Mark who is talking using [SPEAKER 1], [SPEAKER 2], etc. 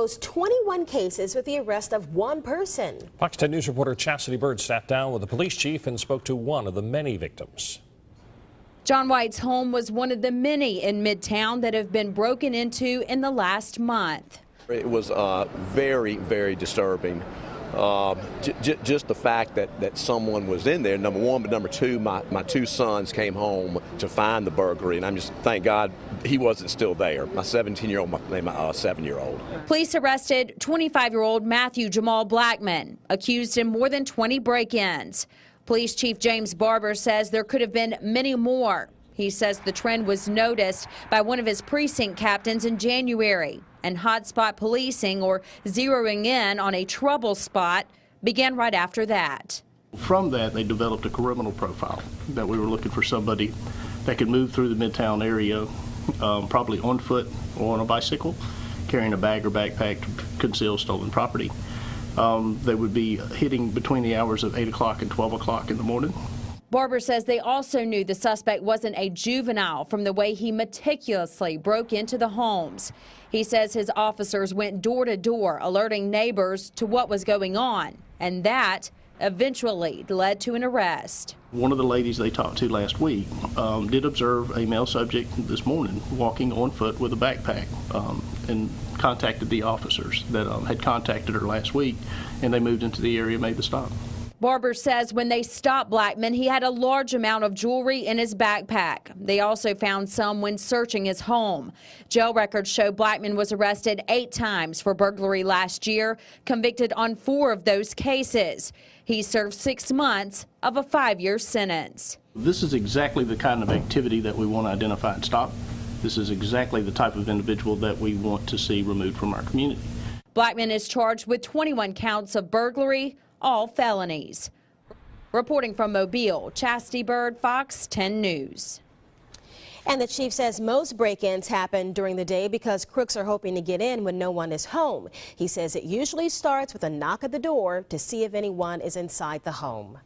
[SPEAKER 1] closed 21 cases with the arrest of one person.
[SPEAKER 2] Fox 10 News reporter Chastity Bird sat down with the police chief and spoke to one of the many victims.
[SPEAKER 3] John White's home was one of the many in Midtown that have been broken into in the last month.
[SPEAKER 4] It was very, very disturbing. Just the fact that someone was in there, number one, but number two, my two sons came home to find the burglary, and I'm just, thank God he wasn't still there. My 17-year-old, my 7-year-old.
[SPEAKER 3] Police arrested 25-year-old Matthew Jamal Blackman, accused in more than 20 break-ins. Police Chief James Barber says there could have been many more. He says the trend was noticed by one of his precinct captains in January, and hotspot policing, or zeroing in on a trouble spot, began right after that.
[SPEAKER 5] From that, they developed a criminal profile that we were looking for somebody that could move through the Midtown area, probably on foot or on a bicycle, carrying a bag or backpack to conceal stolen property. They would be hitting between the hours of 8 o'clock and 12 o'clock in the morning.
[SPEAKER 3] Barber says they also knew the suspect wasn't a juvenile from the way he meticulously broke into the homes. He says his officers went door to door, alerting neighbors to what was going on, and that eventually led to an arrest.
[SPEAKER 5] One of the ladies they talked to last week did observe a male subject this morning walking on foot with a backpack, and contacted the officers that had contacted her last week, and they moved into the area and made the stop.
[SPEAKER 3] Barber says when they stopped Blackman, he had a large amount of jewelry in his backpack. They also found some when searching his home. Jail records show Blackman was arrested 8 times for burglary last year, convicted on 4 of those cases. He served 6 months of a 5-year sentence.
[SPEAKER 5] This is exactly the kind of activity that we want to identify and stop. This is exactly the type of individual that we want to see removed from our community.
[SPEAKER 3] Blackman is charged with 21 counts of burglary, all felonies. Reporting from Mobile, Chastity Bird, Fox 10 News.
[SPEAKER 1] And the chief says most break-ins happen during the day because crooks are hoping to get in when no one is home. He says it usually starts with a knock at the door to see if anyone is inside the home.